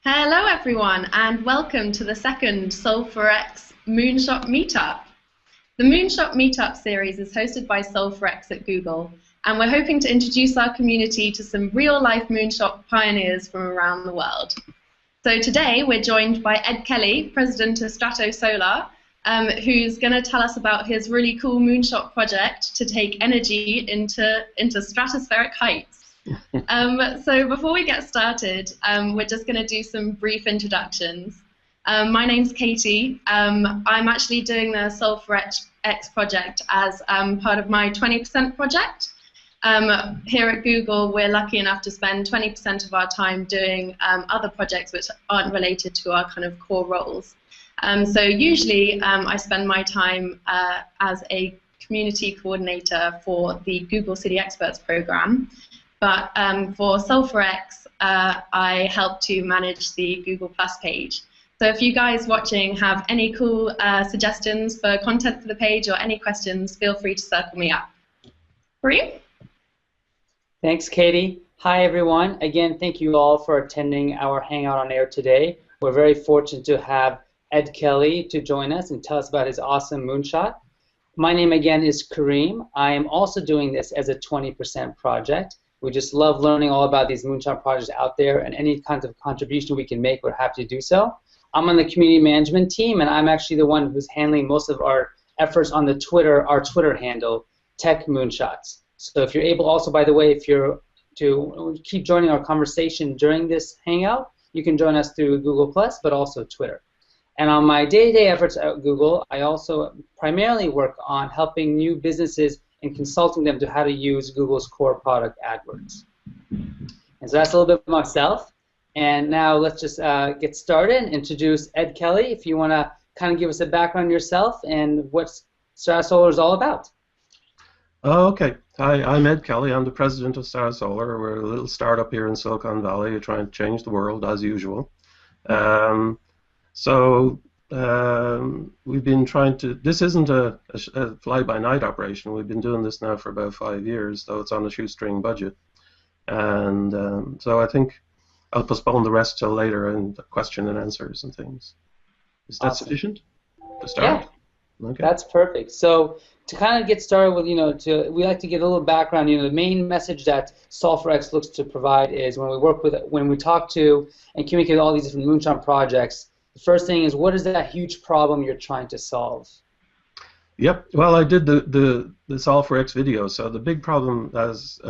Hello everyone and welcome to the second Solve4X Moonshot Meetup. The Moonshot Meetup series is hosted by Solve4X at Google, and we're hoping to introduce our community to some real-life moonshot pioneers from around the world. So today we're joined by Ed Kelly, president of StratoSolar, who's going to tell us about his really cool moonshot project to take energy into stratospheric heights. So before we get started, we're just going to do some brief introductions. My name's Katie. I'm actually doing the Solve4X project as part of my 20% project. Here at Google, we're lucky enough to spend 20% of our time doing other projects which aren't related to our kind of core roles. So usually I spend my time as a community coordinator for the Google City Experts program. But for Solve4X, I help to manage the Google Plus page. So if you guys watching have any cool suggestions for content for the page or any questions, feel free to circle me up. Kareem? Thanks, Katie. Hi, everyone. Again, thank you all for attending our Hangout on Air today. We're very fortunate to have Ed Kelly to join us and tell us about his awesome moonshot. My name, again, is Kareem. I am also doing this as a 20% project. We just love learning all about these moonshot projects out there, and any kinds of contribution we can make, we're happy to do so. I'm on the community management team, and I'm actually the one who's handling most of our efforts on the our Twitter handle, Tech Moonshots. So if you're able, also, by the way, if you're to keep joining our conversation during this Hangout, you can join us through Google+, but also Twitter. And on my day-to-day efforts at Google, I also primarily work on helping new businesses and consulting them to how to use Google's core product, AdWords. And so that's a little bit of myself. And now let's just get started and introduce Ed Kelly, if you want to kind of give us a background on yourself and what StratoSolar is all about. Okay. Hi, I'm Ed Kelly. I'm the president of StratoSolar. We're a little startup here in Silicon Valley. We're trying to change the world, as usual. We've been trying to, this isn't a fly-by-night operation. We've been doing this now for about 5 years, though it's on a shoestring budget. And so I think I'll postpone the rest till later and question and answers and things. Is that sufficient to start? Yeah, okay. That's perfect. So to kind of get started with, we like to get a little background. The main message that Solve4X looks to provide is when we talk to and communicate with all these different moonshot projects, the first thing is, what is that huge problem you're trying to solve? Yep. Well, I did the Solve4X video. So the big problem, as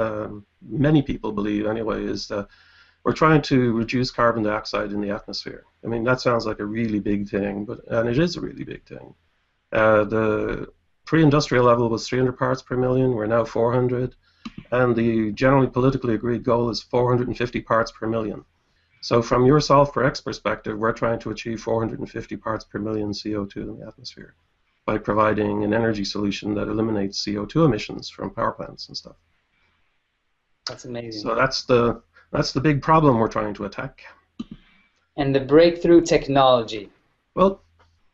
many people believe anyway, is that we're trying to reduce carbon dioxide in the atmosphere. I mean, that sounds like a really big thing, and it is a really big thing. The pre-industrial level was 300 parts per million. We're now 400, and the generally politically agreed goal is 450 parts per million. So from your Solve4X perspective, we're trying to achieve 450 parts per million CO2 in the atmosphere by providing an energy solution that eliminates CO2 emissions from power plants and stuff. That's amazing. So that's the big problem we're trying to attack. And the breakthrough technology. Well,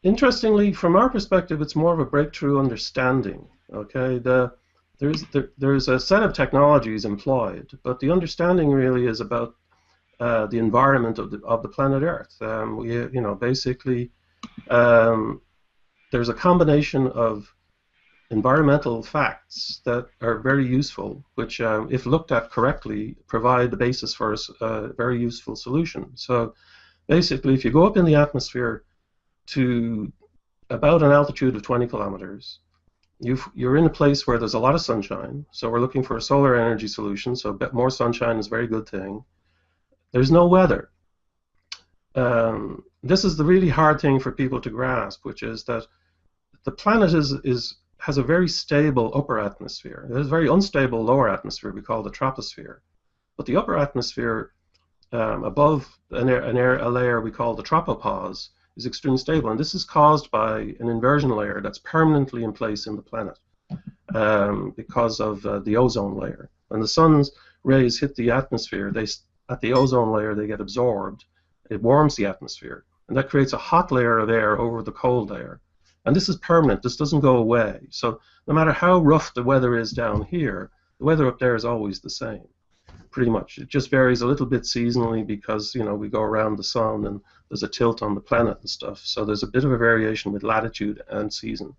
interestingly, from our perspective, it's more of a breakthrough understanding. Okay, there's a set of technologies employed, but the understanding really is about the environment of the planet Earth. Basically, there's a combination of environmental facts that are very useful, which, if looked at correctly, provide the basis for a very useful solution. So, basically, if you go up in the atmosphere to about an altitude of 20 kilometers, you're in a place where there's a lot of sunshine. So we're looking for a solar energy solution. So a bit more sunshine is a very good thing. There's no weather. This is the really hard thing for people to grasp, which is that the planet has a very stable upper atmosphere. There's a very unstable lower atmosphere we call the troposphere. But the upper atmosphere, above a layer we call the tropopause, is extremely stable. And this is caused by an inversion layer that's permanently in place in the planet because of the ozone layer. When the sun's rays hit the atmosphere, at the ozone layer, they get absorbed. It warms the atmosphere, and that creates a hot layer of air over the cold layer. And this is permanent. This doesn't go away. So no matter how rough the weather is down here, the weather up there is always the same. pretty much. It just varies a little bit seasonally because, we go around the sun and there's a tilt on the planet and stuff. So there's a bit of a variation with latitude and season.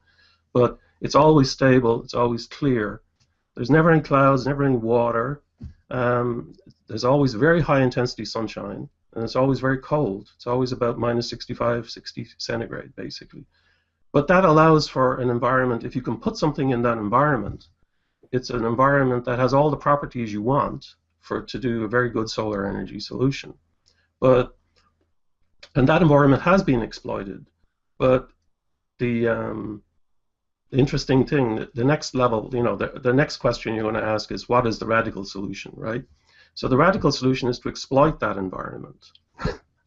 But it's always stable, it's always clear. There's never any clouds, never any water. There's always very high intensity sunshine, and it's always very cold. It's always about minus 65, 60 centigrade, basically. But that allows for an environment, if you can put something in that environment, it's an environment that has all the properties you want to do a very good solar energy solution. And that environment has been exploited. But the interesting thing, the next level, the next question you're going to ask is, what is the radical solution, right? So the radical solution is to exploit that environment.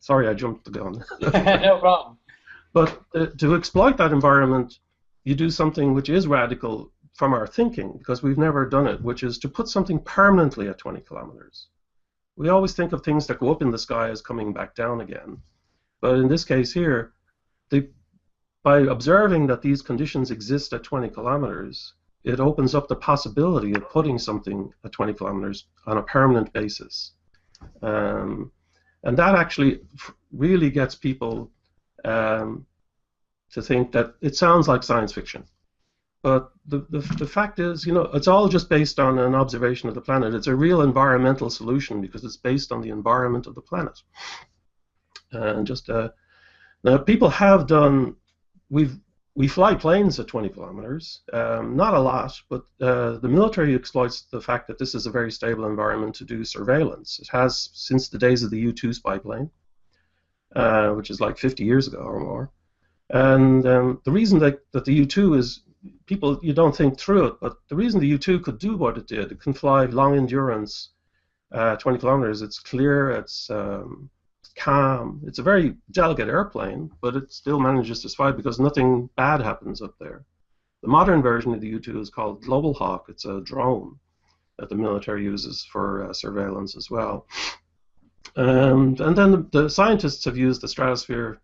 Sorry, I jumped the gun. No problem. But to exploit that environment, you do something which is radical from our thinking, because we've never done it, which is to put something permanently at 20 kilometers. We always think of things that go up in the sky as coming back down again. But in this case here, by observing that these conditions exist at 20 kilometers, it opens up the possibility of putting something at 20 kilometers on a permanent basis. And that actually really gets people to think that it sounds like science fiction. But the fact is, it's all just based on an observation of the planet. It's a real environmental solution because it's based on the environment of the planet. And now people have done, we fly planes at 20 kilometers, not a lot, but the military exploits the fact that this is a very stable environment to do surveillance. It has since the days of the U-2 spy plane, which is like 50 years ago or more. And the reason that the U-2 is, you don't think through it, but the reason the U-2 could do what it did, it can fly long endurance, 20 kilometers, it's clear, it's calm. It's a very delicate airplane, but it still manages to survive because nothing bad happens up there. The modern version of the U-2 is called Global Hawk. It's a drone that the military uses for surveillance as well. And then the scientists have used the stratosphere,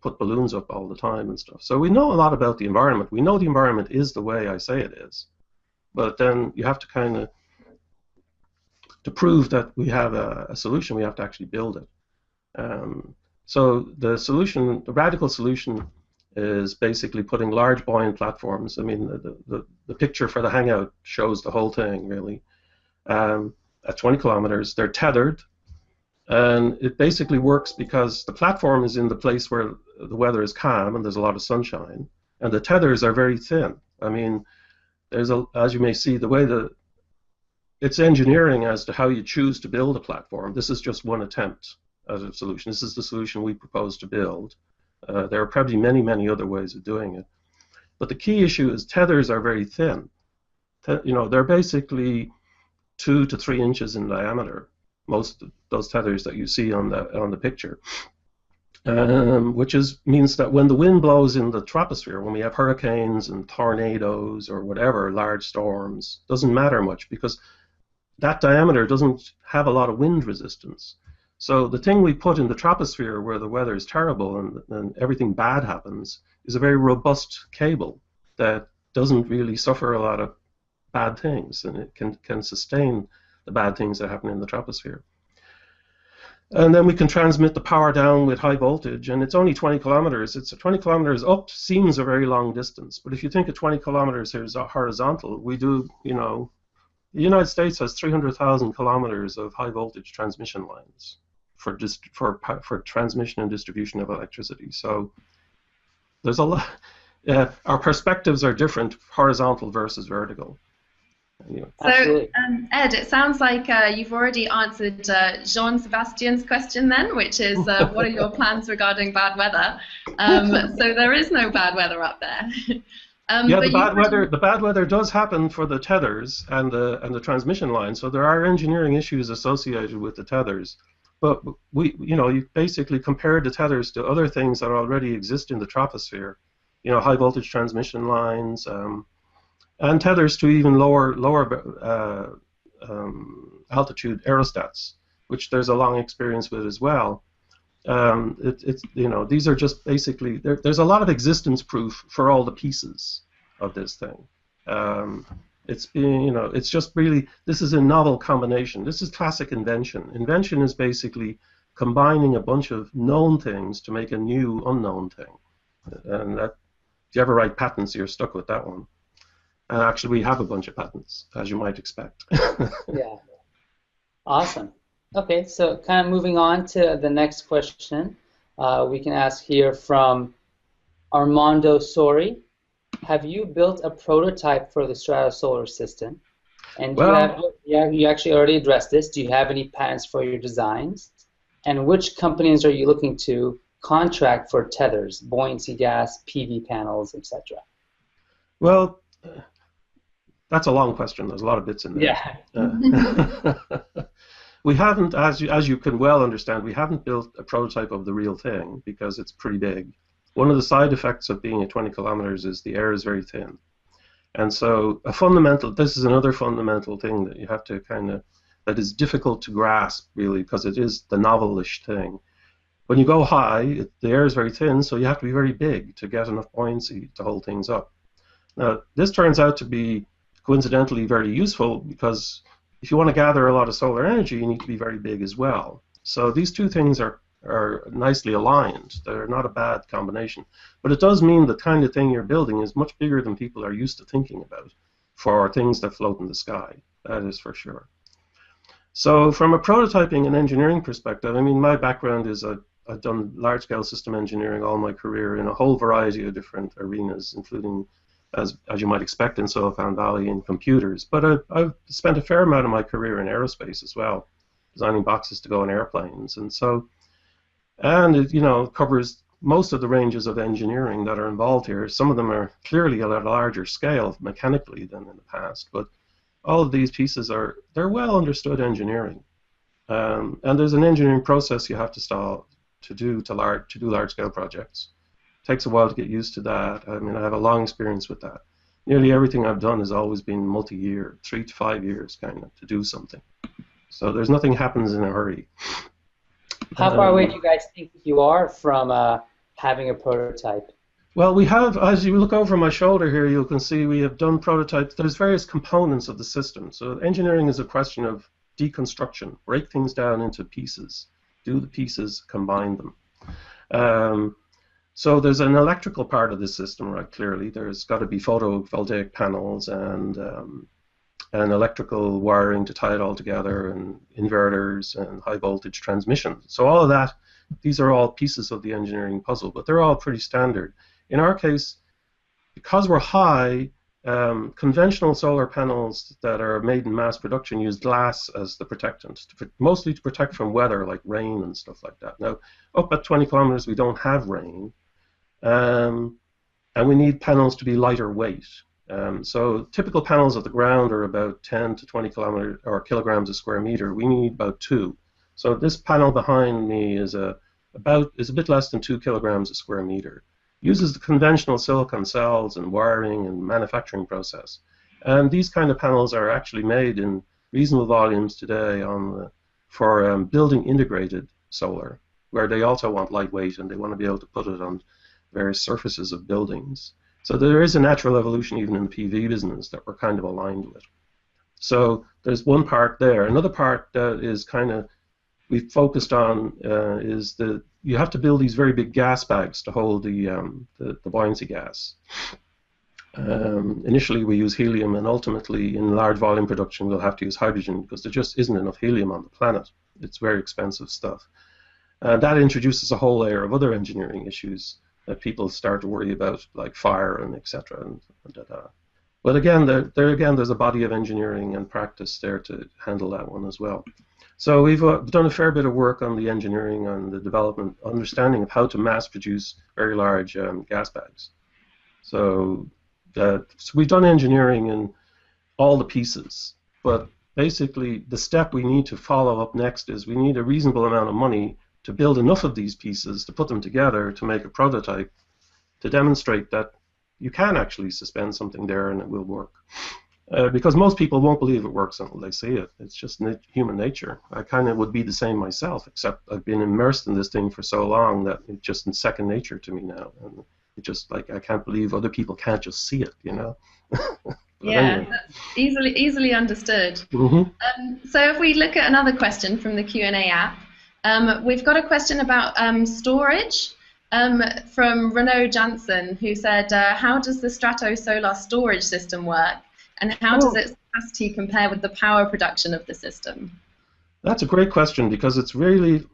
put balloons up all the time and stuff. So we know a lot about the environment. We know the environment is the way I say it is. But then you have to to prove that we have a solution, we have to actually build it. So the radical solution is basically putting large buoyant platforms. I mean, the picture for the hangout shows the whole thing, really. At 20 kilometers, they're tethered, and it basically works because the platform is in the place where the weather is calm and there's a lot of sunshine, and the tethers are very thin. I mean, as you may see, the way it's engineering as to how you choose to build a platform. This is just one attempt as a solution. This is the solution we propose to build. There are probably many, many other ways of doing it. But the key issue is tethers are very thin. They're basically 2 to 3 inches in diameter, most of those tethers that you see on the picture. Which means that when the wind blows in the troposphere, when we have hurricanes and tornadoes or whatever, large storms, doesn't matter much because that diameter doesn't have a lot of wind resistance. So the thing we put in the troposphere where the weather is terrible and everything bad happens is a very robust cable that doesn't really suffer a lot of bad things, and it can sustain the bad things that happen in the troposphere. And then we can transmit the power down with high voltage, and it's only 20 kilometers. 20 kilometers up seems a very long distance, but if you think of 20 kilometers horizontal, we do, the United States has 300,000 kilometers of high voltage transmission lines for transmission and distribution of electricity. So there's a lot. Our perspectives are different, horizontal versus vertical. Anyway. So, Ed, it sounds like you've already answered Jean-Sebastian's question then, which is what are your plans regarding bad weather? So there is no bad weather up there. Yeah, the bad weather does happen for the tethers and the transmission line. So there are engineering issues associated with the tethers. But you basically compared the tethers to other things that already exist in the troposphere. High voltage transmission lines, and tethers to even lower altitude aerostats, which there's a long experience with as well. These are just basically there's a lot of existence proof for all the pieces of this thing. It's being, it's just really, this is a novel combination. This is classic invention. Invention is basically combining a bunch of known things to make a new unknown thing. And that, if you ever write patents, you're stuck with that one. And actually, we have a bunch of patents, as you might expect. Yeah. Awesome. Okay, so kind of moving on to the next question, we can ask here from Armando Sori. Have you built a prototype for the StratoSolar system? And do you actually already addressed this. Do you have any patents for your designs? And which companies are you looking to contract for tethers, buoyancy gas, PV panels, etc.? Well, that's a long question. There's a lot of bits in there. Yeah. We haven't, as you can well understand, we haven't built a prototype of the real thing because it's pretty big. One of the side effects of being at 20 kilometers is the air is very thin. And so this is another fundamental thing that you have to that is difficult to grasp really, because it is the novelish thing. When you go high, the air is very thin, so you have to be very big to get enough buoyancy to hold things up. Now, this turns out to be coincidentally very useful because if you want to gather a lot of solar energy, you need to be very big as well. So these two things are nicely aligned. They're not a bad combination. But it does mean the kind of thing you're building is much bigger than people are used to thinking about for things that float in the sky. That is for sure. So from a prototyping and engineering perspective, I mean, my background is I've done large-scale system engineering all my career in a whole variety of different arenas, including, as you might expect, in Silicon Valley in computers. But I've spent a fair amount of my career in aerospace as well, designing boxes to go in airplanes. And it covers most of the ranges of engineering that are involved here. Some of them are clearly at a larger scale mechanically than in the past, but all of these pieces they're well understood engineering. And there's an engineering process you have to do large-scale projects. It takes a while to get used to that. I mean, I have a long experience with that. Nearly everything I've done has always been multi-year, 3 to 5 years kind of, to do something. So there's nothing happens in a hurry. How far away do you guys think you are from having a prototype? Well, we have, as you look over my shoulder here, you can see we have done prototypes. There's various components of the system. So engineering is a question of deconstruction, break things down into pieces, do the pieces, combine them. So there's an electrical part of the system, right, clearly. There's got to be photovoltaic panels and electrical wiring to tie it all together, and inverters and high voltage transmission. So all of that, these are all pieces of the engineering puzzle, but they're all pretty standard. In our case, because we're high, conventional solar panels that are made in mass production use glass as the protectant, mostly to protect from weather like rain and stuff like that. Now, up at 20 kilometers, we don't have rain, and we need panels to be lighter weight. So typical panels at the ground are about 10 to 20 kilograms a square meter. We need about 2. So this panel behind me is a bit less than 2 kilograms a square meter. Uses the conventional silicon cells and wiring and manufacturing process. And these kind of panels are actually made in reasonable volumes today for building integrated solar, where they also want lightweight and they want to be able to put it on various surfaces of buildings. So there is a natural evolution even in the PV business that we're kind of aligned with. So there's one part there. Another part that is kind of we've focused on is you have to build these very big gas bags to hold the buoyancy gas. Initially we use helium, and ultimately in large volume production we'll have to use hydrogen because there just isn't enough helium on the planet. It's very expensive stuff. That introduces a whole layer of other engineering issues that people start to worry about, like fire and etc. But again, there's a body of engineering and practice there to handle that one as well. So we've done a fair bit of work on the engineering and the development, understanding of how to mass produce very large gas bags. So we've done engineering in all the pieces, but basically the step we need to follow up next is we need a reasonable amount of money to build enough of these pieces to put them together to make a prototype to demonstrate that you can actually suspend something there and it will work. Because most people won't believe it works until they see it. It's just human nature. I kind of would be the same myself, except I've been immersed in this thing for so long that it's just in second nature to me now. And it's just like I can't believe other people can't just see it, you know. But Yeah, anyway. that's easily understood. Mm-hmm. So if we look at another question from the Q&A app, we've got a question about storage from Renaud Janssen, who said, how does the StratoSolar storage system work, and how does its capacity compare with the power production of the system? That's a great question, because it's really,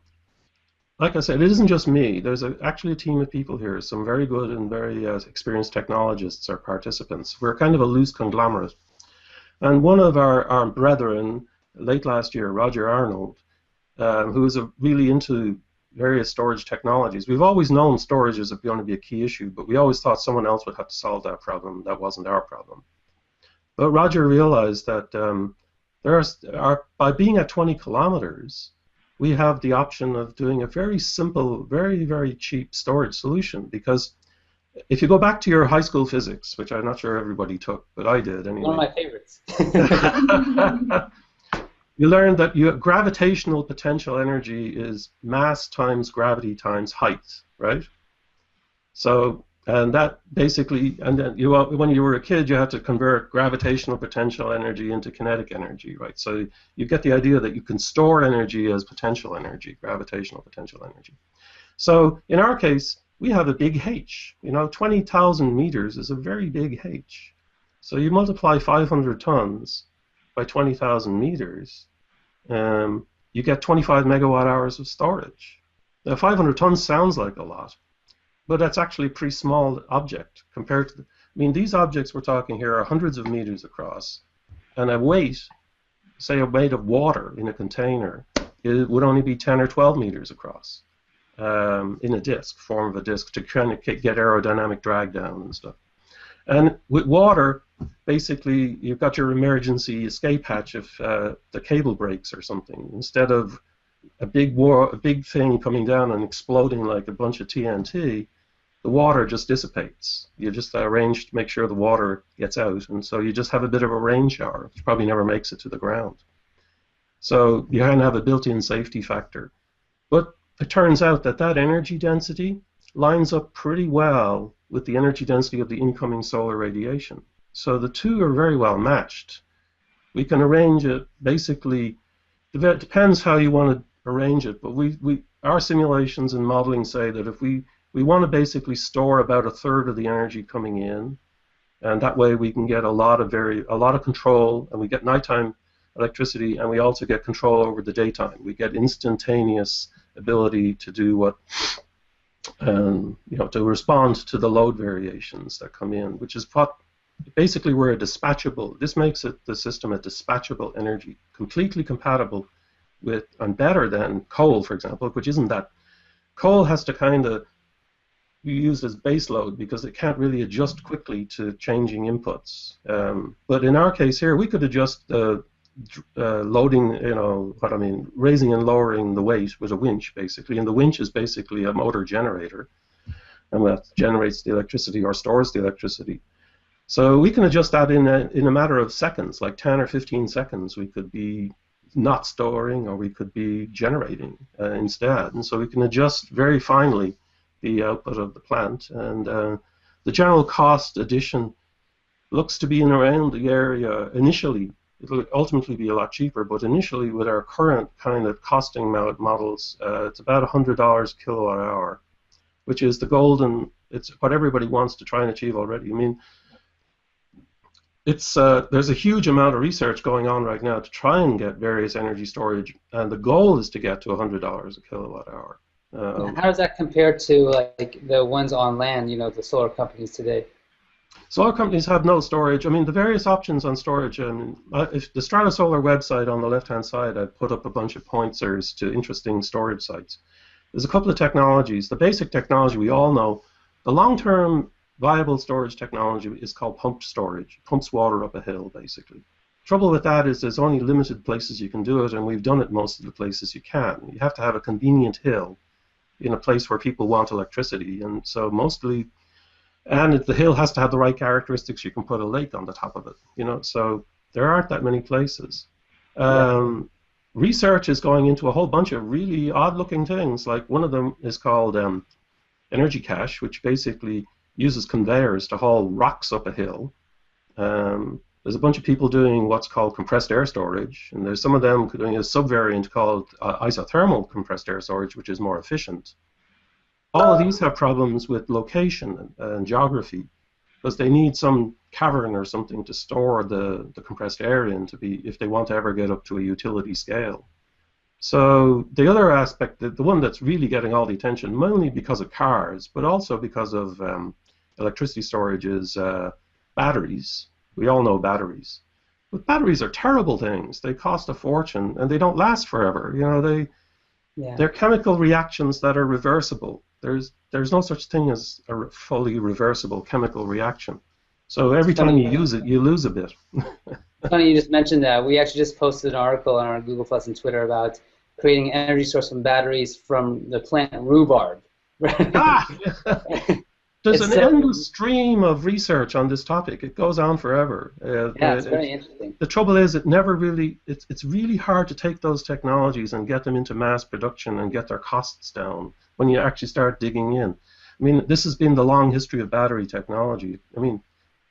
like I said, it isn't just me. There's actually a team of people here, some very good and very experienced technologists are participants. We're kind of a loose conglomerate. And one of our brethren, late last year, Roger Arnold, who is really into various storage technologies. We've always known storage is going to be a key issue, but we always thought someone else would have to solve that problem. That wasn't our problem. But Roger realized that by being at 20 kilometers, we have the option of doing a very simple, very, very cheap storage solution. Because if you go back to your high school physics, which I'm not sure everybody took, but I did anyway. One of my favorites. You learn that gravitational potential energy is mass times gravity times height, right? So, and that basically, and then when you were a kid, you had to convert gravitational potential energy into kinetic energy, right? So you get the idea that you can store energy as potential energy, gravitational potential energy. So in our case, we have a big H. 20,000 meters is a very big H. So you multiply 500 tons by 20,000 meters, you get 25 megawatt hours of storage. Now, 500 tons sounds like a lot, but that's actually a pretty small object compared to these objects we're talking here are hundreds of meters across, and a weight, say a weight of water in a container, it would only be 10 or 12 meters across in a disk, form of a disk, to kind of get aerodynamic drag down and stuff. And with water, basically, you've got your emergency escape hatch if the cable breaks or something. Instead of a big thing coming down and exploding like a bunch of TNT, the water just dissipates. You just arrange to make sure the water gets out, and so you just have a bit of a rain shower, which probably never makes it to the ground. So you kind of have a built-in safety factor. But it turns out that energy density lines up pretty well with the energy density of the incoming solar radiation. So the two are very well matched. We can arrange it basically, it depends how you want to arrange it, but our simulations and modeling say that if we want to basically store about a third of the energy coming in, and that way we can get a lot of control, and we get nighttime electricity, and we also get control over the daytime. We get instantaneous ability to do what to respond to the load variations that come in, which is basically we're a dispatchable. This makes the system a dispatchable energy, completely compatible with and better than coal, for example, which isn't that. Coal has to kind of be used as base load because it can't really adjust quickly to changing inputs. But in our case here, we could adjust loading, raising and lowering the weight with a winch, basically, and the winch is basically a motor generator, and that generates the electricity or stores the electricity. So we can adjust that in a matter of seconds, like 10 or 15 seconds. We could be not storing, or we could be generating instead, and so we can adjust very finely the output of the plant, and the general cost addition looks to be in around the area initially. It'll ultimately be a lot cheaper, but initially with our current kind of costing models, it's about $100 kilowatt hour, which is the golden, it's what everybody wants to try and achieve already. There's a huge amount of research going on right now to try and get various energy storage, and the goal is to get to $100 a kilowatt hour. How does that compare to like the ones on land, the solar companies today? Solar companies have no storage. The various options on storage, if the StratoSolar website on the left-hand side, I've put up a bunch of pointers to interesting storage sites. There's a couple of technologies. The basic technology we all know, the long-term viable storage technology is called pumped storage. It pumps water up a hill, basically. Trouble with that is there's only limited places you can do it, and we've done it most of the places you can. You have to have a convenient hill in a place where people want electricity, and so mostly. And the hill has to have the right characteristics. You can put a lake on the top of it, so there aren't that many places. Research is going into a whole bunch of really odd-looking things. Like one of them is called energy cache, which basically uses conveyors to haul rocks up a hill. There's a bunch of people doing what's called compressed air storage, and there's some of them doing a subvariant called isothermal compressed air storage, which is more efficient. All of these have problems with location and geography, because they need some cavern or something to store the compressed air in if they want to ever get up to a utility scale. So the other aspect, the one that's really getting all the attention, mainly because of cars, but also because of electricity storage, is batteries. We all know batteries. But batteries are terrible things. They cost a fortune, and they don't last forever. You know, they're chemical reactions that are reversible. There's no such thing as a fully reversible chemical reaction. So every time you use it, you lose a bit. Funny you just mentioned that. We actually just posted an article on our Google Plus and Twitter about creating an energy source from batteries from the plant rhubarb. There's an endless stream of research on this topic. It goes on forever. Yeah, it's very interesting. The trouble is, it's really hard to take those technologies and get them into mass production and get their costs down when you actually start digging in. I mean, this has been the long history of battery technology. I mean,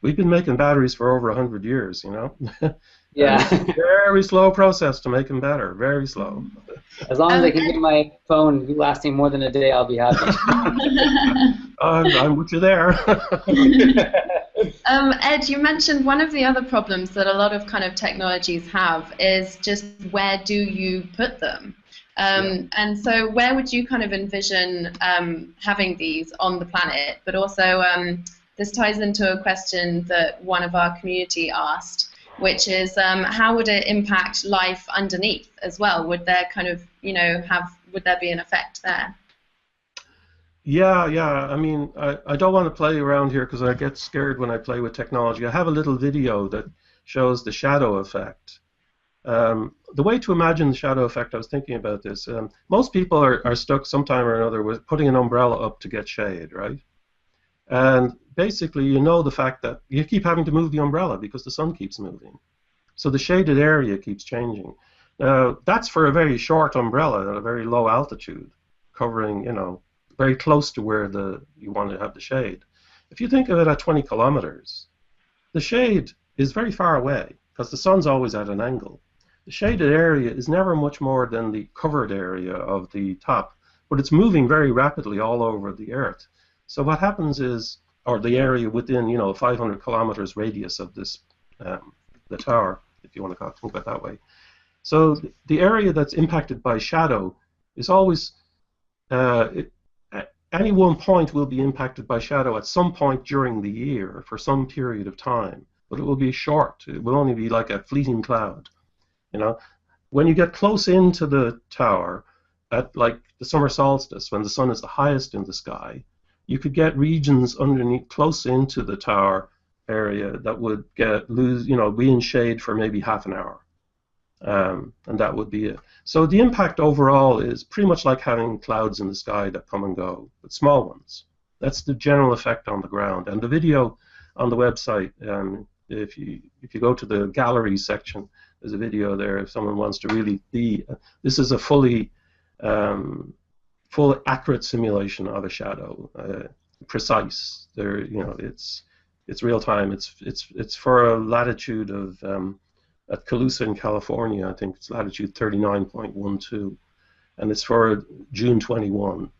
we've been making batteries for over 100 years, you know? Yeah. It's a very slow process to make them better, very slow. As long as I can get my phone lasting more than a day, I'll be happy. I'm with you there. Ed, you mentioned one of the other problems that a lot of kind of technologies have is just where do you put them? And so where would you kind of envision having these on the planet? But also this ties into a question that one of our community asked, which is how would it impact life underneath as well? Would there kind of, would there be an effect there? Yeah. I mean, I don't want to play around here because I get scared when I play with technology. I have a little video that shows the shadow effect. The way to imagine the shadow effect, I was thinking about this. Most people are stuck sometime or another with putting an umbrella up to get shade, right? And basically, you know the fact that you keep having to move the umbrella because the sun keeps moving. So the shaded area keeps changing. Now, that's for a very short umbrella at a very low altitude, covering, very close to where you want to have the shade. If you think of it at 20 kilometers, the shade is very far away because the sun's always at an angle. The shaded area is never much more than the covered area of the top, but it's moving very rapidly all over the Earth. So what happens is, or the area within, 500 kilometers radius of this, the tower, if you want to think of it that way. So the area that's impacted by shadow is always, any one point will be impacted by shadow at some point during the year for some period of time, but it will be short. It will only be like a fleeting cloud. When you get close into the tower, at like the summer solstice, when the sun is the highest in the sky, you could get regions underneath, close into the tower area that would be in shade for maybe half an hour. And that would be it. So the impact overall is pretty much like having clouds in the sky that come and go, but small ones. That's the general effect on the ground. And the video on the website, if you go to the gallery section, there's a video there if someone wants to really see. This is a full accurate simulation of a shadow, precise. It's real time. It's for a latitude of at Calusa in California, I think it's latitude 39.12, and it's for June 21,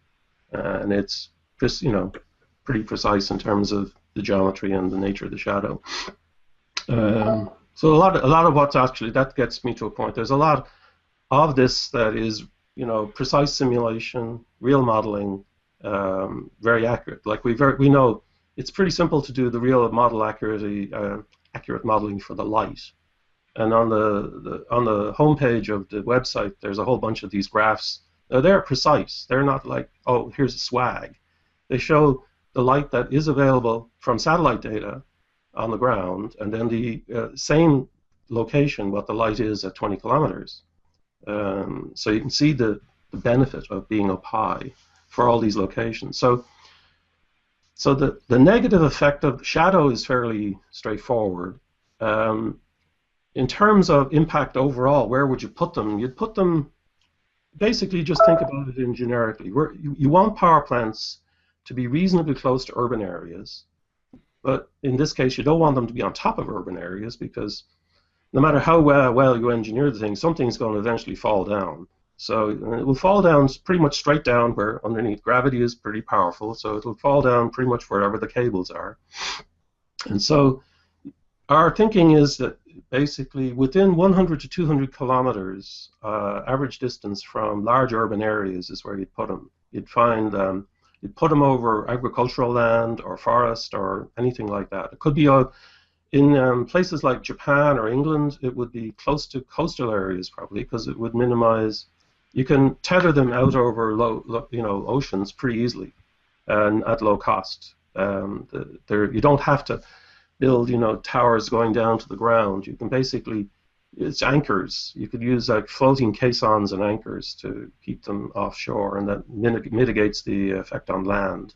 and it's just pretty precise in terms of the geometry and the nature of the shadow. So a lot of what's actually, that gets me to a point. There's a lot of this that is precise simulation, real modeling, very accurate. Like we know it's pretty simple to do the real model accurate modeling for the light. And on the homepage of the website, there's a whole bunch of these graphs. Now, they're precise. They're not like, oh, here's a swag. They show the light that is available from satellite data on the ground, and then the same location, what the light is at 20 kilometers. So you can see the benefit of being up high for all these locations. So the negative effect of shadow is fairly straightforward. In terms of impact overall, where would you put them? You'd put them, basically just think about it in generically. You want power plants to be reasonably close to urban areas, but in this case, you don't want them to be on top of urban areas because no matter how well you engineer the thing, something's going to eventually fall down. So it will fall down pretty much straight down where underneath gravity is pretty powerful, so it will fall down pretty much wherever the cables are. And so our thinking is that basically within 100 to 200 kilometers, average distance from large urban areas is where you'd put them. You'd find, you'd put them over agricultural land or forest or anything like that. It could be in places like Japan or England, it would be close to coastal areas probably because it would minimize. You can tether them out over oceans pretty easily and at low cost. You don't have to build towers going down to the ground. You can basically, it's anchors. You could use like floating caissons and anchors to keep them offshore, and that mitigates the effect on land.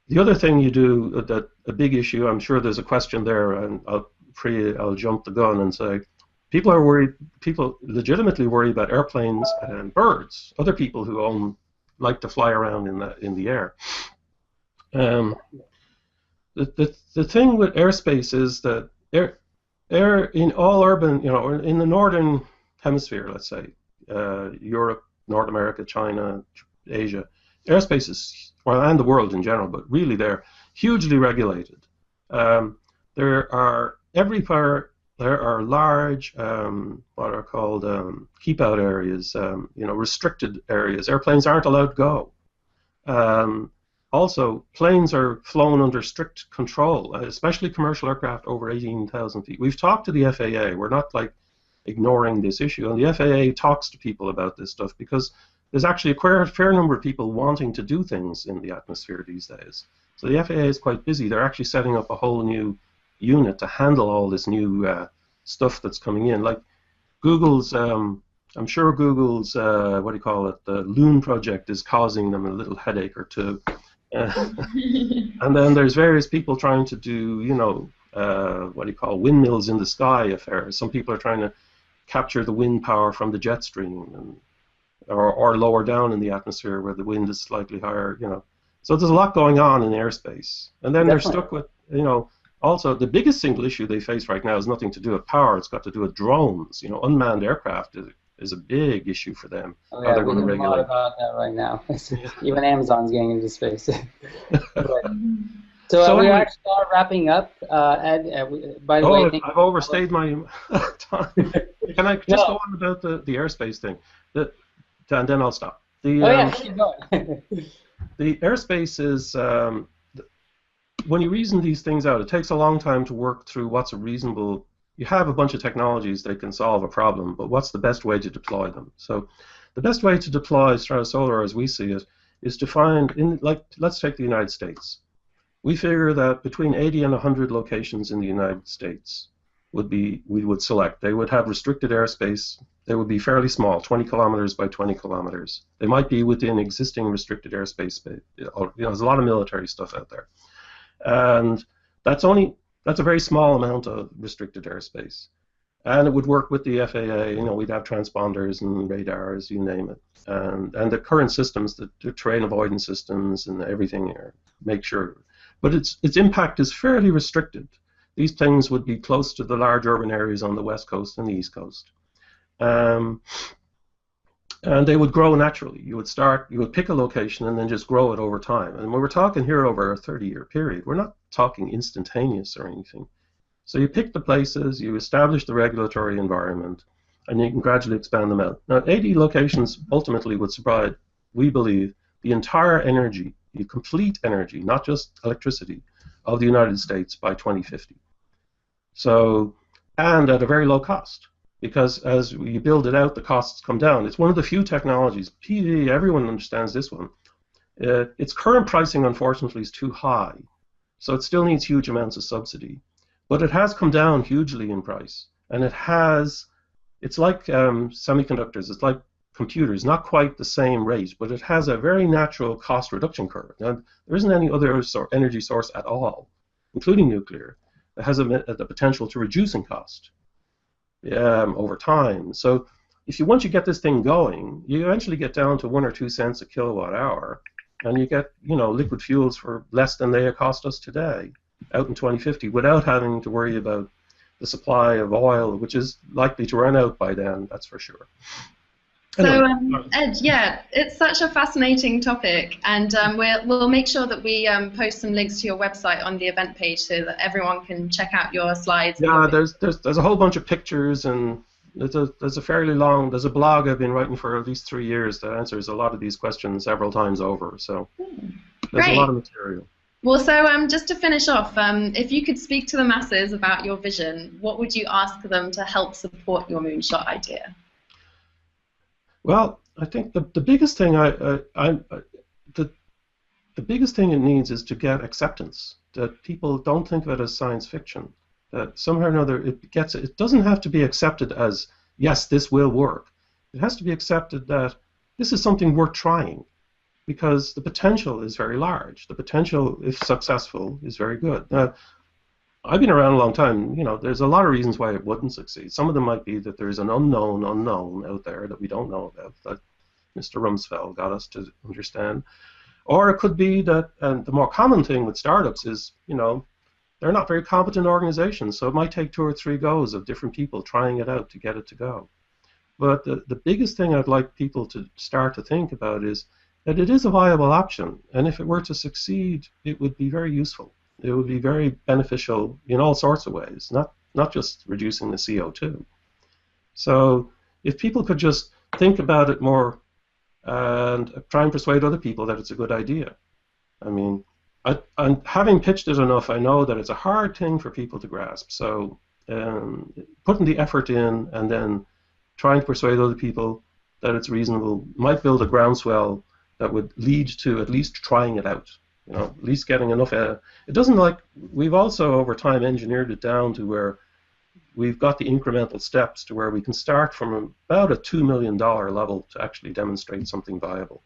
The other thing you do, that a big issue, I'm sure there's a question there, and I'll jump the gun and say, people legitimately worry about airplanes and birds, other people who like to fly around in the air. The thing with airspace is that air in all urban, in the northern hemisphere, let's say, Europe, North America, China, Asia, airspace is, and the world in general, but really they're hugely regulated. There are large, what are called keep-out areas, restricted areas. Airplanes aren't allowed to go. Also, planes are flown under strict control, especially commercial aircraft over 18,000 feet. We've talked to the FAA. We're not like ignoring this issue, and the FAA talks to people about this stuff because there's actually a fair number of people wanting to do things in the atmosphere these days. So the FAA is quite busy. They're actually setting up a whole new unit to handle all this new stuff that's coming in. Like Google's, I'm sure Google's, the Loon project is causing them a little headache or two. And then there's various people trying to do, windmills in the sky affairs. Some people are trying to capture the wind power from the jet stream, or lower down in the atmosphere where the wind is slightly higher, So there's a lot going on in airspace. And then They're stuck with, also the biggest single issue they face right now is nothing to do with power. It's got to do with drones. Unmanned aircraft is a big issue for them. Oh, yeah, we're doing a lot about that right now. Even Amazon's getting into space. So we actually are wrapping up. Ed, by the way, I've overstayed my time. Can I just go on about the airspace thing? And then I'll stop. Keep going. The airspace is, when you reason these things out, it takes a long time to work through what's a reasonable. You have a bunch of technologies that can solve a problem, but what's the best way to deploy them? So the best way to deploy StratoSolar, as we see it, is to find, let's take the United States. We figure that between 80 and 100 locations in the United States we would select. They would have restricted airspace. They would be fairly small, 20 kilometers by 20 kilometers. They might be within existing restricted airspace. There's a lot of military stuff out there. And that's a very small amount of restricted airspace. And it would work with the FAA. We'd have transponders and radars, you name it. And the current systems, the terrain avoidance systems and everything, make sure. But its impact is fairly restricted. These things would be close to the large urban areas on the west coast and the east coast. And they would grow naturally. You would pick a location and then just grow it over time. And when we're talking here over a 30-year period, we're not talking instantaneous or anything. So you pick the places, you establish the regulatory environment, and you can gradually expand them out. Now, 80 locations ultimately would provide, we believe, the entire energy, the complete energy, not just electricity, of the United States by 2050. So, and at a very low cost. Because as you build it out, the costs come down. It's one of the few technologies. PV, everyone understands this one. Its current pricing, unfortunately, is too high. So it still needs huge amounts of subsidy. But it has come down hugely in price. And it's like semiconductors. It's like computers, not quite the same rate, but it has a very natural cost reduction curve. Now, there isn't any other energy source at all, including nuclear, that has the potential to reduce in cost. Over time. So once you get this thing going, you eventually get down to 1 or 2 cents a kilowatt hour, and you get, you know, liquid fuels for less than they cost us today out in 2050 without having to worry about the supply of oil, which is likely to run out by then, that's for sure. So, Anyway, Ed, yeah, it's such a fascinating topic, and we'll make sure that we post some links to your website on the event page so that everyone can check out your slides. yeah, there's a whole bunch of pictures, and there's a fairly long, there's a blog I've been writing for at least 3 years that answers a lot of these questions several times over, so there's a lot of material. Well, so just to finish off, if you could speak to the masses about your vision, what would you ask them to help support your moonshot idea? Well, I think the biggest thing the biggest thing it needs is to get acceptance, that people don't think of it as science fiction, that somehow or another it doesn't have to be accepted as, yes, this will work. It has to be accepted that this is something worth trying, because the potential is very large. The potential, if successful, is very good. Now, I've been around a long time. You know, there's a lot of reasons why it wouldn't succeed. Some of them might be that there's an unknown out there that we don't know about, that Mr. Rumsfeld got us to understand. Or it could be that, and the more common thing with startups is, you know, they're not very competent organizations, so it might take 2 or 3 goes of different people trying it out to get it to go. But the biggest thing I'd like people to start to think about is that it is a viable option, and if it were to succeed, it would be very useful. It would be very beneficial in all sorts of ways, not just reducing the CO2. So if people could just think about it more and try and persuade other people that it's a good idea. I mean, I'm having pitched it enough, I know that it's a hard thing for people to grasp. So putting the effort in and then trying to persuade other people that it's reasonable might build a groundswell that would lead to at least trying it out. You know, at least getting enough. It doesn't, like, we've also over time engineered it down to where we've got the incremental steps to where we can start from about a $2 million level to actually demonstrate something viable.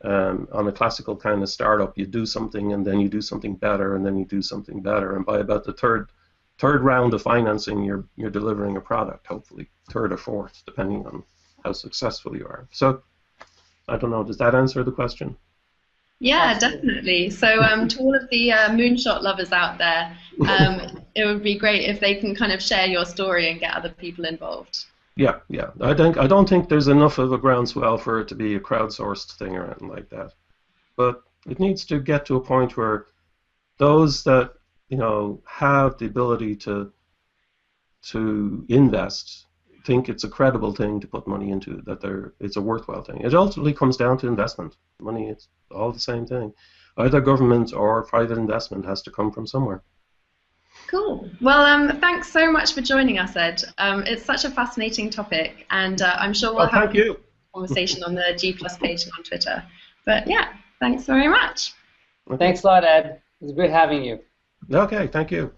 On a classical kind of startup, you do something and then you do something better and then you do something better, and by about the third round of financing, you're delivering a product, hopefully third or fourth, depending on how successful you are. So I don't know. Does that answer the question? Yeah, Absolutely. definitely. So to all of the moonshot lovers out there, it would be great if they can kind of share your story and get other people involved. Yeah. I don't think there's enough of a groundswell for it to be a crowdsourced thing or anything like that. But it needs to get to a point where those that, you know, have the ability to invest think it's a credible thing to put money into, that it's a worthwhile thing. It ultimately comes down to investment. Money, it's all the same thing. Either government or private investment has to come from somewhere. Cool. Well, thanks so much for joining us, Ed. It's such a fascinating topic, and I'm sure we'll have a conversation on the G+ page and on Twitter. But yeah, thanks very much. Thanks a lot, Ed. It was great having you. Okay, thank you.